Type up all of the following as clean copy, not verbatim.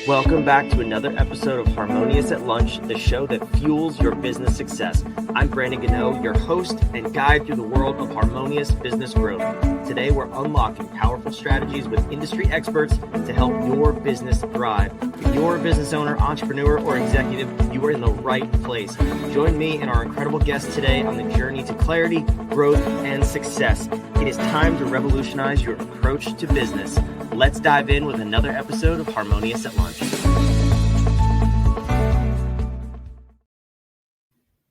Welcome back to another episode of Harmonious at Lunch, the show that fuels your business success. I'm Brandon Gano, your host and guide through the world of harmonious business growth. Today, we're unlocking powerful strategies with industry experts to help your business thrive. If you're a business owner, entrepreneur, or executive, you are in the right place. Join me and our incredible guest today on the journey to clarity, growth, and success. It is time to revolutionize your approach to business. Let's dive in with another episode of Harmonious at Lunch.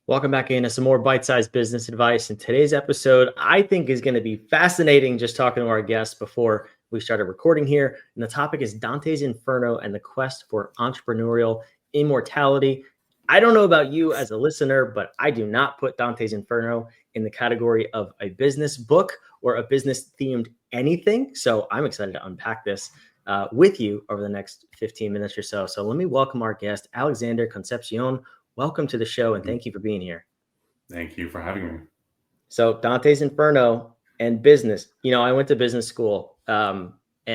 Welcome back into some more bite-sized business advice. And today's episode, I think, is going to be fascinating just talking to our guests before we started recording here. And the topic is Dante's Inferno and the quest for entrepreneurial immortality. I don't know about you as a listener, but I do not put Dante's Inferno in the category of a business book or a business-themed anything. So I'm excited to unpack this with you over the next 15 minutes or so. So let me welcome our guest, Alexander Concepcion. Welcome to the show, and thank you for being here. Thank you for having me. So Dante's Inferno and business. You know, I went to business school, and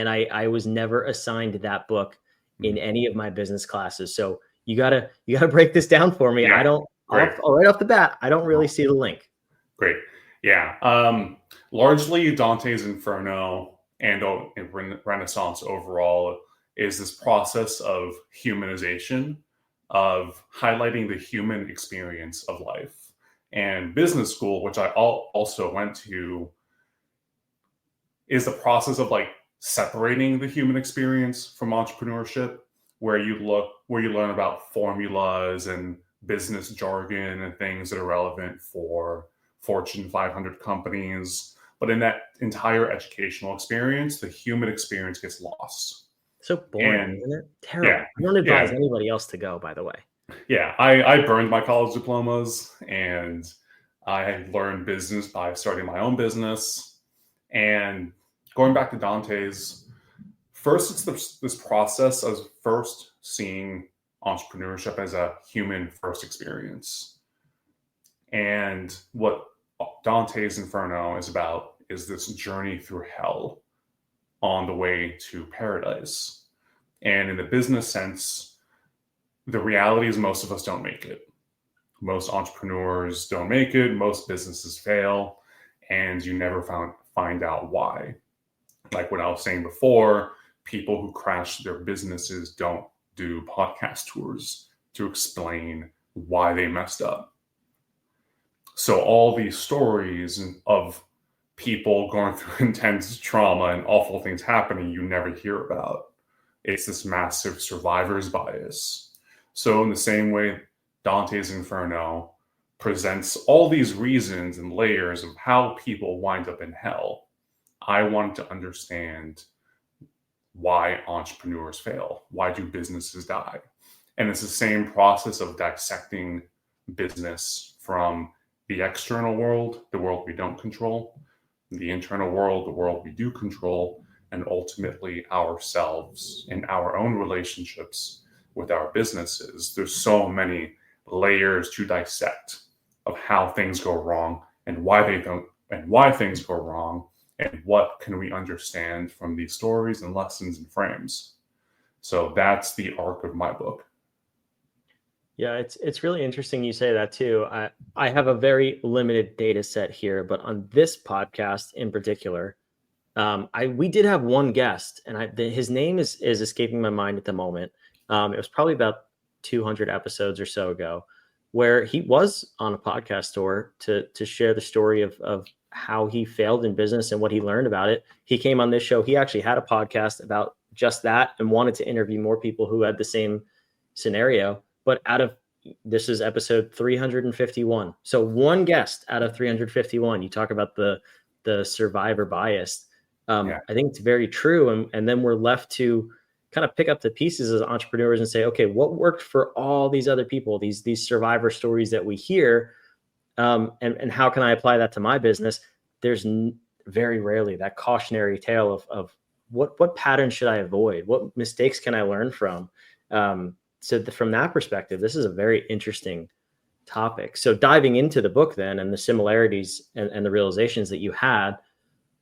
I was never assigned that book in any of my business classes. So you gotta break this down for me. Yeah, right off the bat, I don't really see the link. Great. Yeah. Largely Dante's Inferno and Renaissance overall is this process of humanization, of highlighting the human experience of life. And business school, which I also went to, is the process of like separating the human experience from entrepreneurship, where you learn about formulas and business jargon and things that are relevant for Fortune 500 companies. But in that entire educational experience, the human experience gets lost. So boring, isn't it? Terrible. Yeah, I don't advise anybody else to go, by the way. Yeah, I burned my college diplomas, and I learned business by starting my own business. And going back to Dante's, first it's this process of first seeing entrepreneurship as a human first experience. And what Dante's Inferno is about is this journey through hell on the way to paradise. And in the business sense, the reality is most of us don't make it. Most entrepreneurs don't make it. Most businesses fail, and you never find out why. Like what I was saying before, people who crash their businesses don't do podcast tours to explain why they messed up. So all these stories of people going through intense trauma and awful things happening, you never hear about. It's this massive survivor's bias. So in the same way, Dante's Inferno presents all these reasons and layers of how people wind up in hell. I wanted to understand why entrepreneurs fail. Why do businesses die? And it's the same process of dissecting business from the external world, the world we don't control, the internal world, the world we do control, and ultimately ourselves and our own relationships with our businesses. There's so many layers to dissect of how things go wrong and why they don't, and why things go wrong, and what can we understand from these stories and lessons and frames. So that's the arc of my book. Yeah, it's really interesting you say that too. I have a very limited data set here, but on this podcast in particular, we did have one guest, and his name is escaping my mind at the moment. It was probably about 200 episodes or so ago, where he was on a podcast tour to share the story of how he failed in business and what he learned about it. He came on this show. He actually had a podcast about just that and wanted to interview more people who had the same scenario. But this is episode 351. So one guest out of 351, you talk about the survivor bias. I think it's very true. And then we're left to kind of pick up the pieces as entrepreneurs and say, okay, what worked for all these other people, these survivor stories that we hear, and how can I apply that to my business? There's very rarely that cautionary tale of what patterns should I avoid? What mistakes can I learn from? So from that perspective, this is a very interesting topic. So diving into the book then and the similarities and the realizations that you had,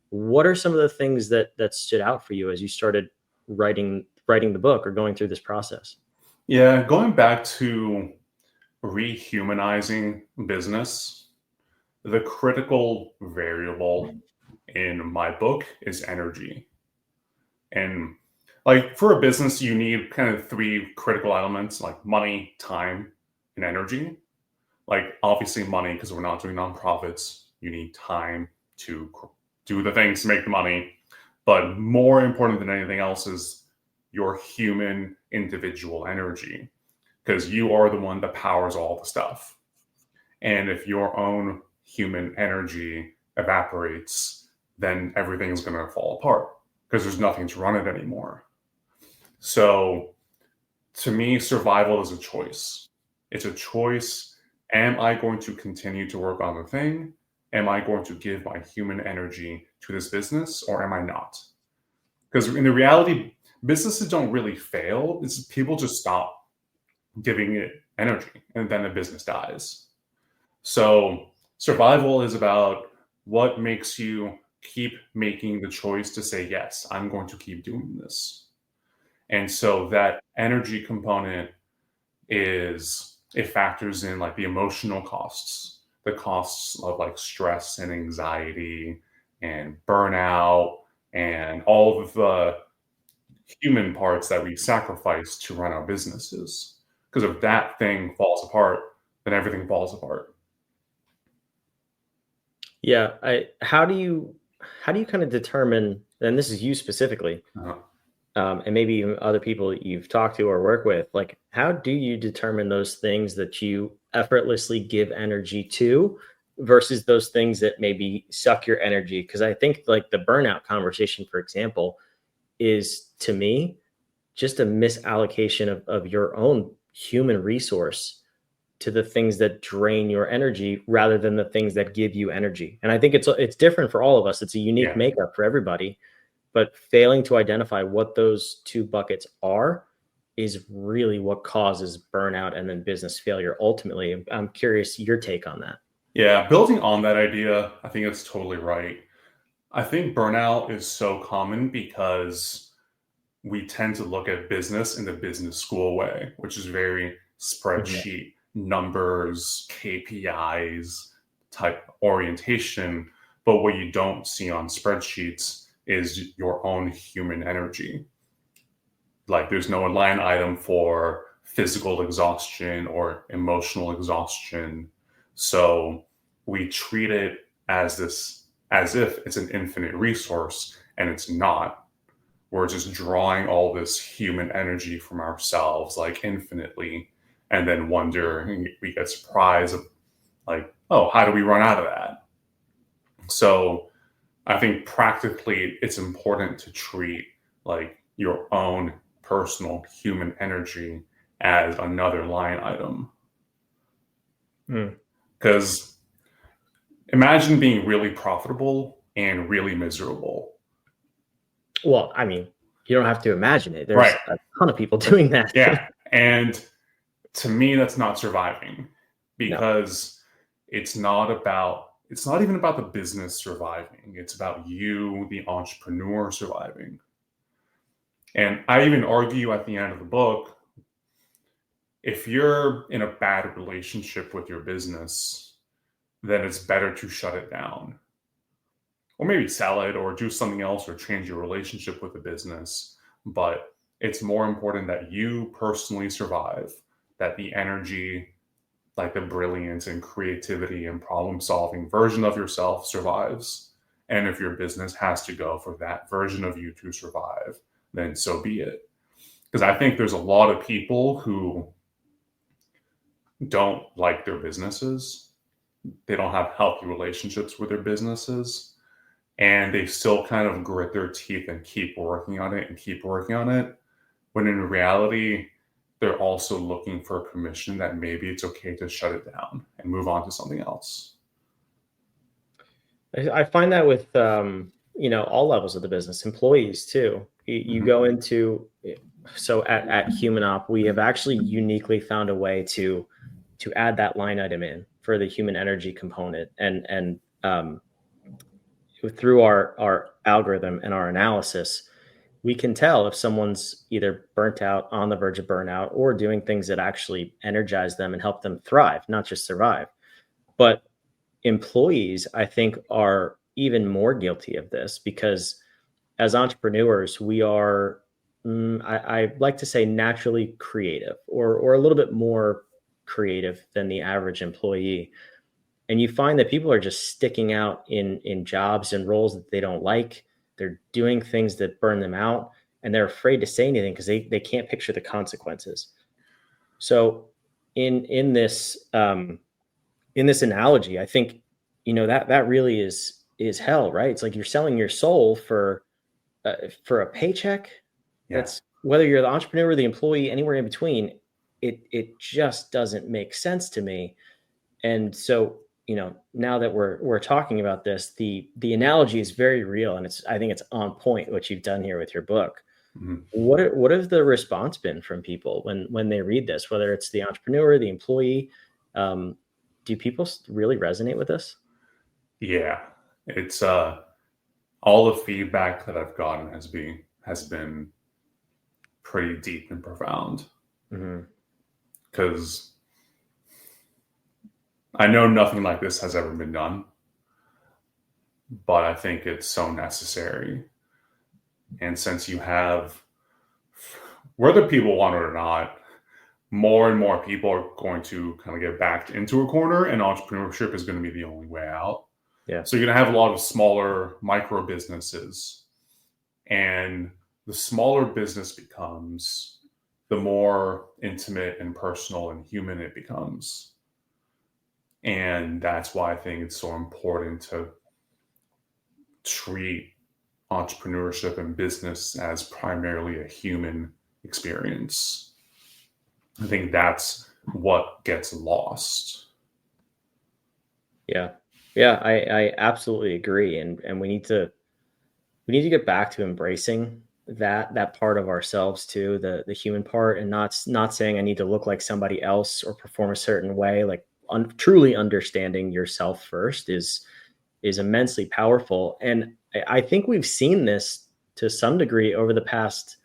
what are some of the things that stood out for you as you started writing writing the book or going through this process? Yeah, going back to rehumanizing business, the critical variable in my book is energy. And like for a business, you need kind of three critical elements like money, time, and energy. Like obviously money, because we're not doing nonprofits, you need time to do the things to make the money. But more important than anything else is your human individual energy, because you are the one that powers all the stuff. And if your own human energy evaporates, then everything is going to fall apart because there's nothing to run it anymore. So to me, survival is a choice. It's a choice. Am I going to continue to work on the thing? Am I going to give my human energy to this business or am I not? Because in the reality, businesses don't really fail. It's people just stop giving it energy and then the business dies. So survival is about what makes you keep making the choice to say, yes, I'm going to keep doing this. And so that energy component is, it factors in like the emotional costs, the costs of like stress and anxiety and burnout and all of the human parts that we sacrifice to run our businesses. Because if that thing falls apart, then everything falls apart. Yeah. How do you kind of determine, and this is you specifically, Uh, and maybe even other people that you've talked to or work with, like how do you determine those things that you effortlessly give energy to versus those things that maybe suck your energy? Because I think like the burnout conversation, for example, is to me just a misallocation of your own human resource to the things that drain your energy rather than the things that give you energy. And I think it's different for all of us. It's a unique yeah. makeup for everybody, but failing to identify what those two buckets are is really what causes burnout and then business failure ultimately. I'm curious your take on that. Yeah. Building on that idea, I think it's totally right. I think burnout is so common because we tend to look at business in the business school way, which is very Mhm. spreadsheet, numbers, KPIs type orientation. But what you don't see on spreadsheets is your own human energy. Like there's no line item for physical exhaustion or emotional exhaustion. So we treat it as this, as if it's an infinite resource, and it's not. We're just drawing all this human energy from ourselves like infinitely, and then we get surprised of like, oh, how do we run out of that? So I think practically it's important to treat like your own personal human energy as another line item. Mm. Because imagine being really profitable and really miserable. Well, I mean, you don't have to imagine it. There's Right. a ton of people doing that. Yeah. And to me, that's not surviving No. because it's not even about the business surviving. It's about you, the entrepreneur, surviving. And I even argue at the end of the book, if you're in a bad relationship with your business, then it's better to shut it down. Or maybe sell it or do something else or change your relationship with the business. But it's more important that you personally survive, that the energy, like the brilliance and creativity and problem solving version of yourself survives. And if your business has to go for that version of you to survive, then so be it. Because I think there's a lot of people who don't like their businesses. They don't have healthy relationships with their businesses. And they still kind of grit their teeth and keep working on it and keep working on it. When in reality, they're also looking for permission that maybe it's okay to shut it down and move on to something else. I find that with all levels of the business, employees too. You go into so at Human Op, we have actually uniquely found a way to add that line item in for the human energy component, and through our algorithm and our analysis, we can tell if someone's either burnt out, on the verge of burnout, or doing things that actually energize them and help them thrive, not just survive. But employees, I think, are even more guilty of this because as entrepreneurs, we are, I like to say, naturally creative, or a little bit more creative than the average employee. And you find that people are just sticking out in jobs and roles that they don't like. They're doing things that burn them out, and they're afraid to say anything because they can't picture the consequences. So in this analogy, I think, that really is hell, right? It's like you're selling your soul for a paycheck. Yeah. That's whether you're the entrepreneur or the employee, anywhere in between. It just doesn't make sense to me. And so, now that we're talking about this, the analogy is very real, and I think it's on point what you've done here with your book. Mhm. What have the response been from people when they read this, whether it's the entrepreneur, the employee? Um, do people really resonate with this? Yeah. It's all the feedback that I've gotten has been pretty deep and profound Hmm. because I know nothing like this has ever been done, but I think it's so necessary. And since you have, whether people want it or not, more and more people are going to kind of get backed into a corner, and entrepreneurship is going to be the only way out. Yeah. So you're going to have a lot of smaller micro businesses, and the smaller business becomes, the more intimate and personal and human it becomes. And that's why I think it's so important to treat entrepreneurship and business as primarily a human experience. I think that's what gets lost. Yeah. Yeah, I absolutely agree. And we need to get back to embracing that part of ourselves too, the human part, and not saying I need to look like somebody else or perform a certain way. Like, truly understanding yourself first is immensely powerful. And I think we've seen this to some degree over the past,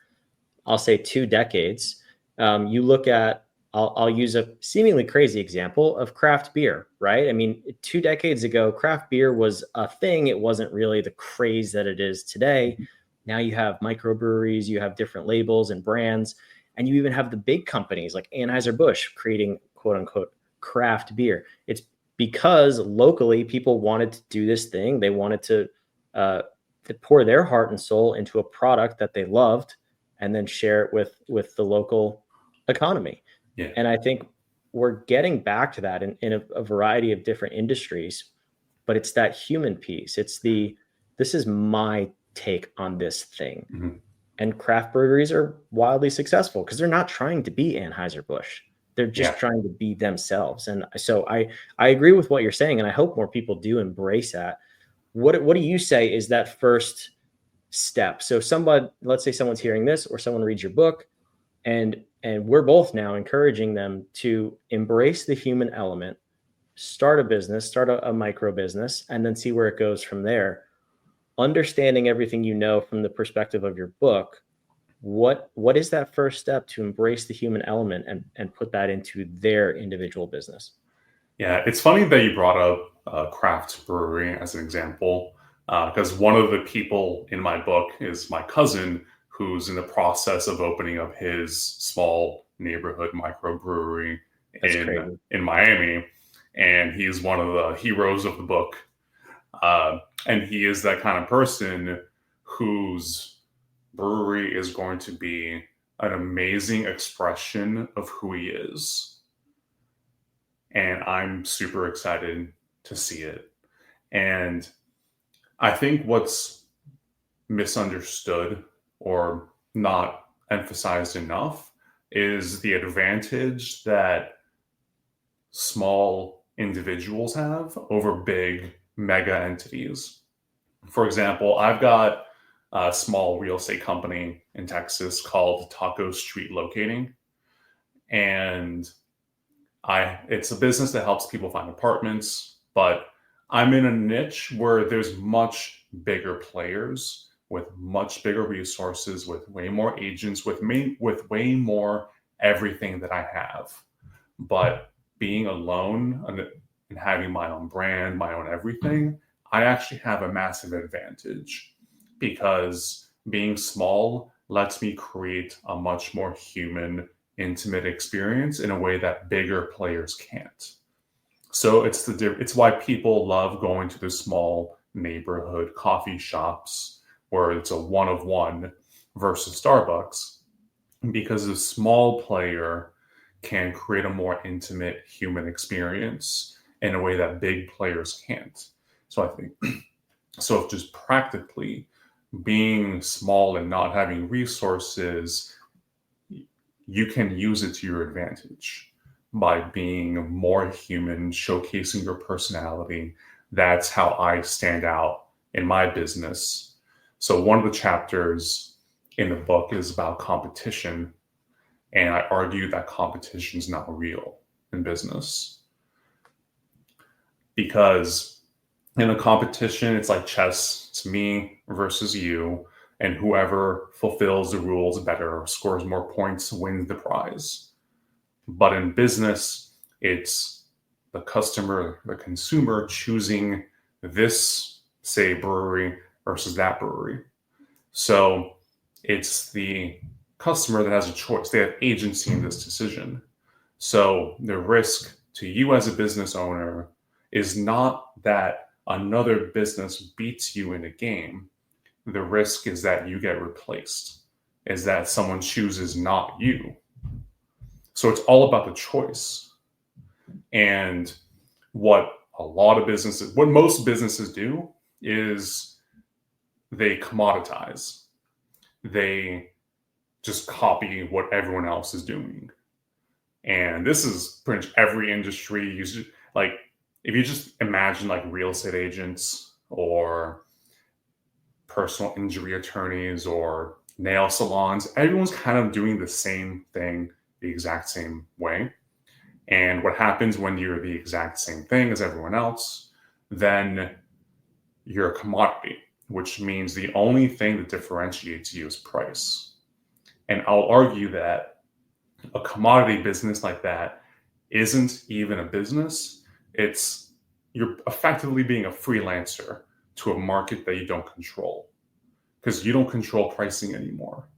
I'll say, 2 decades. You look at, I'll use a seemingly crazy example of craft beer, right? I mean, 2 decades ago, craft beer was a thing. It wasn't really the craze that it is today. Now you have microbreweries, you have different labels and brands, and you even have the big companies like Anheuser-Busch creating quote unquote craft beer. It's because locally people wanted to do this thing. They wanted uh, to pour their heart and soul into a product that they loved and then share it with the local economy. Yeah. And I think we're getting back to that in a variety of different industries, but it's that human piece. This is my take on this thing. Mhm. And craft breweries are wildly successful because they're not trying to be Anheuser-Busch. They're just Yeah. trying to be themselves. And so I agree with what you're saying, and I hope more people do embrace that. What do you say is that first step? So somebody, let's say someone's hearing this or someone reads your book, and we're both now encouraging them to embrace the human element, start a business, start a micro business, and then see where it goes from there. Understanding everything from the perspective of your book, what is that first step to embrace the human element and put that into their individual business? Yeah. It's funny that you brought up craft brewery as an example, because one of the people in my book is my cousin who's in the process of opening up his small neighborhood microbrewery That's in crazy. in Miami, and he's one of the heroes of the book. And he is that kind of person whose brewery is going to be an amazing expression of who he is. And I'm super excited to see it. And I think what's misunderstood or not emphasized enough is the advantage that small individuals have over big mega entities. For example, I've got a small real estate company in Texas called Taco Street Locating, and I it's a business that helps people find apartments, but I'm in a niche where there's much bigger players with much bigger resources, with way more agents, with way more everything that I have. But being alone and having my own brand, my own everything, I actually have a massive advantage, because being small lets me create a much more human, intimate experience in a way that bigger players can't. So it's why people love going to the small neighborhood coffee shops where it's a one of one versus Starbucks, because a small player can create a more intimate human experience in a way that big players can't. So I think, so just practically, being small and not having resources, you can use it to your advantage by being more human, showcasing your personality. That's how I stand out in my business. So one of the chapters in the book is about competition, and I argue that competition is not real in business, because in a competition, it's like chess. It's me versus you, and whoever fulfills the rules better or scores more points wins the prize. But in business, it's the customer, the consumer choosing this, say, brewery versus that brewery. So it's the customer that has a choice. They have agency in this decision. So the risk to you as a business owner is not that another business beats you in a game. The risk is that you get replaced, is that someone chooses not you. So it's all about the choice. And what most businesses do is they commoditize. They just copy what everyone else is doing. And this is pretty much every industry. Like, if you just imagine like real estate agents or personal injury attorneys or nail salons, everyone's kind of doing the same thing the exact same way. And what happens when you're the exact same thing as everyone else, then you're a commodity, which means the only thing that differentiates you is price. And I'll argue that a commodity business like that isn't even a business. You're effectively being a freelancer to a market that you don't control, because you don't control pricing anymore.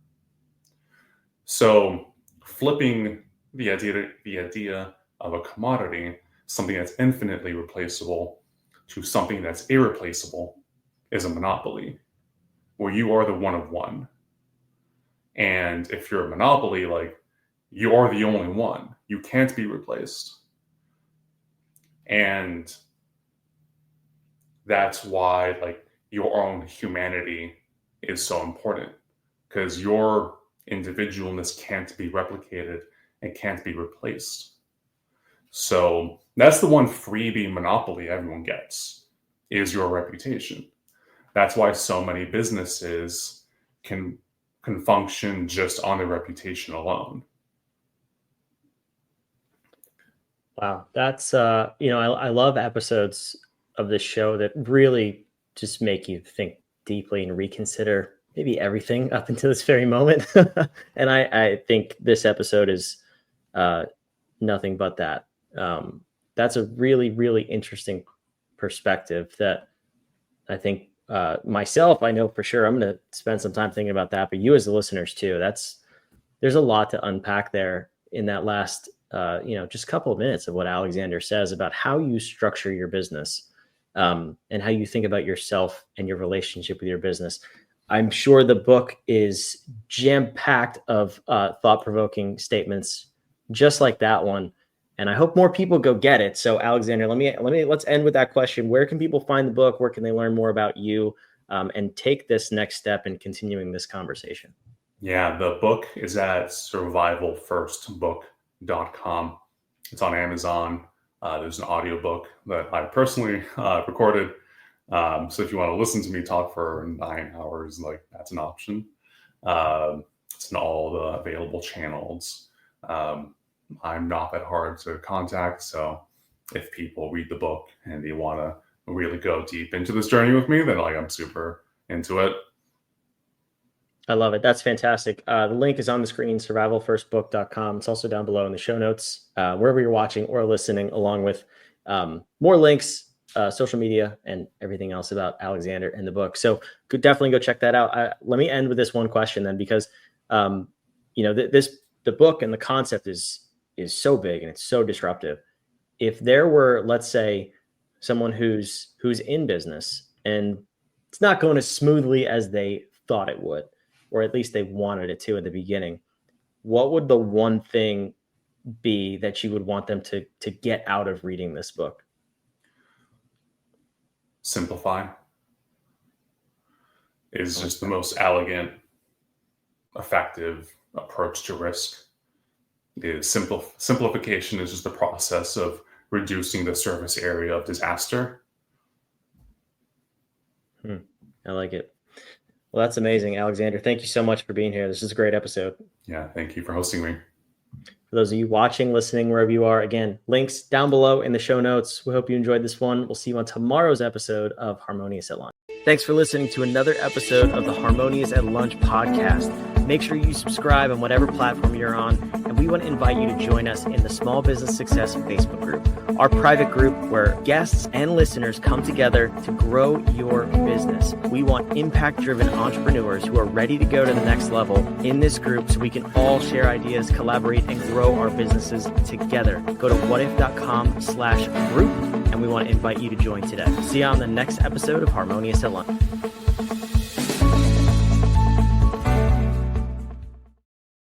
So flipping the idea of a commodity, something that's infinitely replaceable, to something that's irreplaceable, is a monopoly, where you are the one of one. And if you're a monopoly, like, you are the only one. You can't be replaced. And that's why, like, your own humanity is so important, because your individualness can't be replicated and can't be replaced. So that's the one freebie monopoly everyone gets, is your reputation. That's why so many businesses can function just on their reputation alone. Wow, that's I love episodes of this show that really just make you think deeply and reconsider maybe everything up until this very moment. And I think this episode is nothing but that. That's a really, really interesting perspective that I think myself, I know for sure I'm going to spend some time thinking about that, but you as the listeners too. There's a lot to unpack there in that last just couple of minutes of what Alexander says about how you structure your business, and how you think about yourself and your relationship with your business. I'm sure the book is jam-packed of thought-provoking statements just like that one. And I hope more people go get it. So Alexander, let's end with that question. Where can people find the book? Where can they learn more about you, and take this next step in continuing this conversation? Yeah, the book is at survivalfirstbook.com. It's on Amazon. There's an audiobook that I personally recorded. So if you want to listen to me talk for 9 hours, like, that's an option. It's in all the available channels. I'm not that hard to contact. So if people read the book and they want to really go deep into this journey with me, then, like, I'm super into it. I love it. That's fantastic. The link is on the screen, survivalfirstbook.com. It's also down below in the show notes, wherever you're watching or listening, along with more links, social media, and everything else about Alexander and the book. So could definitely go check that out. Let me end with this one question then, because the book and the concept is so big and it's so disruptive. If there were, let's say, someone who's in business and it's not going as smoothly as they thought it would, or at least they wanted it to at the beginning, what would the one thing be that you would want them to get out of reading this book? Simplify is just the most elegant, effective approach to risk. Simplification is just the process of reducing the surface area of disaster. I like it. Well, that's amazing, Alexander. Thank you so much for being here. This is a great episode. Yeah, thank you for hosting me. For those of you watching, listening, wherever you are, again, links down below in the show notes. We hope you enjoyed this one. We'll see you on tomorrow's episode of Harmonious at Lunch. Thanks for listening to another episode of the Harmonious at Lunch podcast. Make sure you subscribe on whatever platform you're on, and we want to invite you to join us in the Small Business Success Facebook group, our private group where guests and listeners come together to grow your business. We want impact-driven entrepreneurs who are ready to go to the next level in this group so we can all share ideas, collaborate, and grow our businesses together. Go to whatif.com/group, and we want to invite you to join today. See you on the next episode of Harmonious at Lunch.